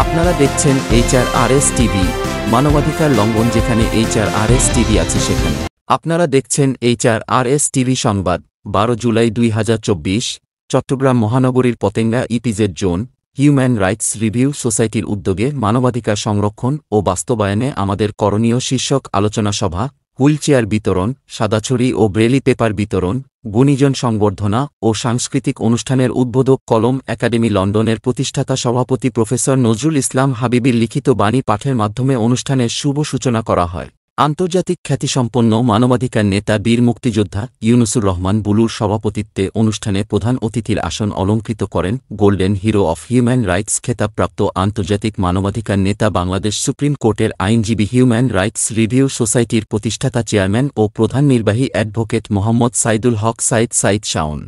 আপনারা দেখছেন HRRS TV, মানবাধিকার লঙ্ঘন যেখানে HRRS টিভি আছে সেখানে। আপনারা দেখছেন HRRS টিভি সংবাদ। 12 জুলাই 2024, চট্টগ্রাম মহানগরীর Patenga EPZ zone human rights review সোসাইটির উদ্যোগে মানবাধিকার সংরক্ষণ ও বাস্তবায়নে আমাদের করণীয় শীর্ষক আলোচনা সভা, হুইলচেয়ার বিতরণ, সাদাছড়ি ও ব্রেলি পেপার বিতরণ, গুণীজন সংবর্ধনা ও সাংস্কৃতিক অনুষ্ঠানের উদ্বোধক কলম একাডেমি লন্ডনের প্রতিষ্ঠাতা সভাপতি প্রফেসর নজরুল ইসলাম হাবিবির লিখিত বাণী পাঠের মাধ্যমে অনুষ্ঠানের শুভ সূচনা করা হয়। আন্তর্জাতিক খ্যাতিসম্পন্ন মানবাধিকার নেতা বীর মুক্তিযোদ্ধা ইউনুসুর রহমান বুলুর সভাপতিত্বে অনুষ্ঠানে প্রধান অতিথির আসন অলঙ্কৃত করেন golden hero of human rights খেতাবপ্রাপ্ত আন্তর্জাতিক মানবাধিকার নেতা বাংলাদেশ সুপ্রিম কোর্টের আইনজীবী হিউম্যান রাইটস রিভিউ সোসাইটির প্রতিষ্ঠাতা চেয়ারম্যান ও প্রধান নির্বাহী অ্যাডভোকেট মোহাম্মদ সাইদুল হক সাইদ শাওন।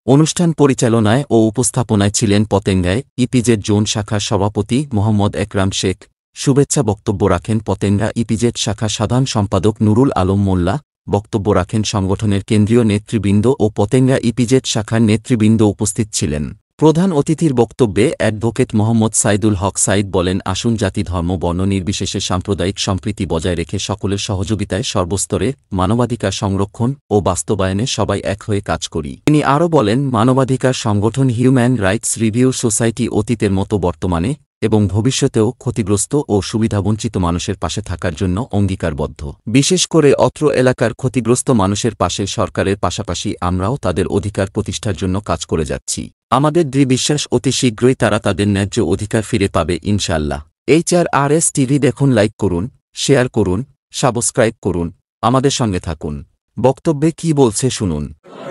অনুষ্ঠান পরিচালনায় ও উপস্থাপনায় ছিলেন পতেঙ্গায় ইপিজেড জোন শাখার সভাপতি মোহাম্মদ একরাম শেখ। শুভেচ্ছা বক্তব্য রাখেন পতেঙ্গা ইপিজেড শাখা সাধারণ সম্পাদক নুরুল আলম মোল্লা। বক্তব্য রাখেন সংগঠনের কেন্দ্রীয় নেতৃবৃন্দ ও পতেঙ্গা ইপিজেড শাখার নেতৃবৃন্দ উপস্থিত ছিলেন। প্রধান অতিথির বক্তব্যে অ্যাডভোকেট মোহাম্মদ সাইদুল হক বলেন, আসুন জাতি ধর্ম বর্ণ নির্বিশেষে সাম্প্রদায়িক সম্প্রীতি বজায় রেখে সকলের সহযোগিতায় সর্বস্তরে মানবাধিকার সংরক্ষণ ও বাস্তবায়নে সবাই এক হয়ে কাজ করি। তিনি আরও বলেন, মানবাধিকার সংগঠন হিউম্যান রাইটস রিভিউ সোসাইটি অতীতের মতো বর্তমানে এবং ভবিষ্যতেও ক্ষতিগ্রস্ত ও সুবিধাবঞ্চিত মানুষের পাশে থাকার জন্য অঙ্গীকারবদ্ধ। বিশেষ করে অত্র এলাকার ক্ষতিগ্রস্ত মানুষের পাশে সরকারের পাশাপাশি আমরাও তাদের অধিকার প্রতিষ্ঠার জন্য কাজ করে যাচ্ছি। আমাদের দৃঢ় বিশ্বাস অতি শীঘ্রই তারা তাদের ন্যায্য অধিকার ফিরে পাবে ইনশাআল্লাহ। HRRS টিভি দেখুন, লাইক করুন, শেয়ার করুন, সাবস্ক্রাইব করুন, আমাদের সঙ্গে থাকুন। বক্তব্যে কি বলছে শুনুন।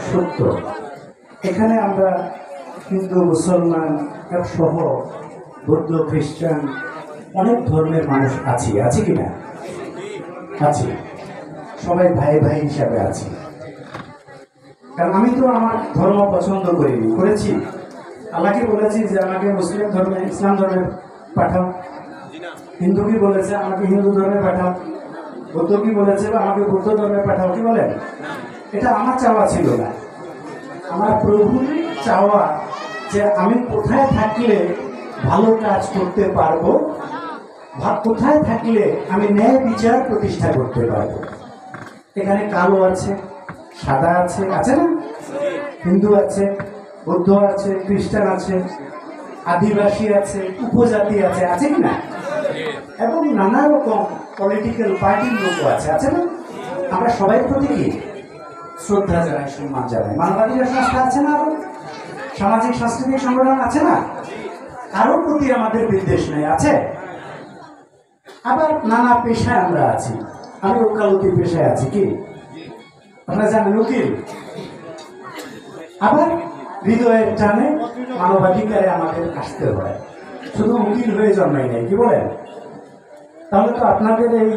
সত্য, এখানে আমরা হিন্দু মুসলমান সহ বৌদ্ধ খ্রিস্টান অনেক ধর্মের মানুষ আছি কিনা? আছি, সবাই ভাই ভাই হিসাবে আছি। কারণ আমি তো আমার ধর্ম পছন্দ করেছি। আল্লাহকে বলেছি যে আমাকে মুসলিম ধর্মে ইসলাম ধর্মে পাঠাও, হিন্দু কি বলেছে আমাকে হিন্দু ধর্মে পাঠাও, বৌদ্ধ কি বলেছে আমাকে বৌদ্ধ ধর্মে পাঠাও। কি বলেন? এটা আমার চাওয়া ছিল না, আমার প্রভুর চাওয়া যে আমি কোথায় থাকলে ভালো কাজ করতে পারবো, কোথায় থাকলে আমি ন্যায় বিচার প্রতিষ্ঠা করতে পারবো। এখানে কালো আছে, সাদা আছে না? হিন্দু আছে, বৌদ্ধ আছে, খ্রিস্টান আছে, আদিবাসী আছে, উপজাতি আছে কি না? এবং নানা রকম পলিটিক্যাল পার্টির লোক আছে না? আমরা সবাই প্রতি কি শ্রদ্ধা জানাই, সম্মান জানাই। মানবাধিকার সংস্থা আছে না? আরো সামাজিক সাংস্কৃতিক সংগঠন আছে না? কারোর প্রতি আমাদের বিদ্বেষ নেই, আছে। আবার নানা পেশায় আমরা আছি। আমি ওকালতি পেশায় আছি, কি আপনারা জানেন? উকিল। আবার হৃদয়ের টানে মানবাধিকারে আমাদের আসতে হয়, শুধু উকিল হয়ে জন্মাই নাই। কি বলেন? তাহলে তো আপনাদের এই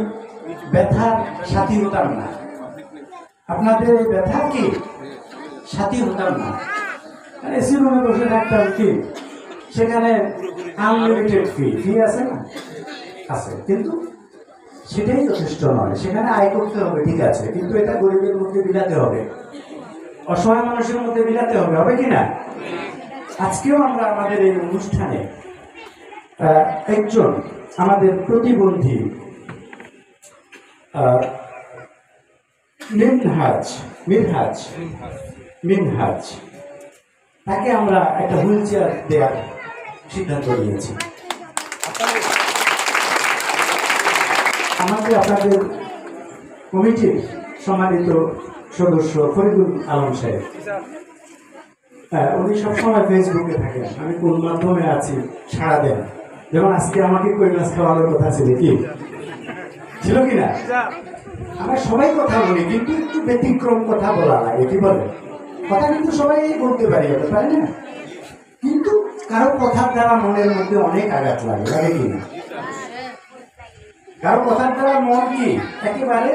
ব্যথার সাথী হতাম না, আপনাদের এই ব্যথার কি সাথী হতাম না। এসি রুমে বসে থাকতাম, কি সেখানে আনলিমিটেড ফি আছে না? আছে, কিন্তু সেটাই যথেষ্ট নয়। সেখানে আয় করতে হবে, ঠিক আছে, কিন্তু এটা গরিবের মধ্যে বিলাতে হবে, অসহায় মানুষের মধ্যে বিলাতে হবে কি না? আজকেও আমরা আমাদের এই অনুষ্ঠানে একজন আমাদের প্রতিবন্ধী মিনহাজ তাকে আমরা একটা হুইল চেয়ার দেওয়ার সিদ্ধান্ত নিয়েছি। আপনাদের কমিটির সম্মানিত সদস্য ফরিদুল আলম সাহেব, উনি সবসময় ফেসবুকে থাকেন, আমি কোন মাধ্যমে আছি সাড়া দেন। যেমন আজকে আমাকে কই মাছ খাওয়ানোর কথা ছিল, কি ছিল কিনা? আমরা সবাই কথা বলি, কিন্তু একটু ব্যতিক্রম কথা বলা লাগে। কি বলে? কথা কিন্তু সবাই বলতে পারি না, কিন্তু কারো কথার দ্বারা মনের মধ্যে অনেক আঘাত লাগে কিনা? কারো কথার দ্বারা মন কি একেবারে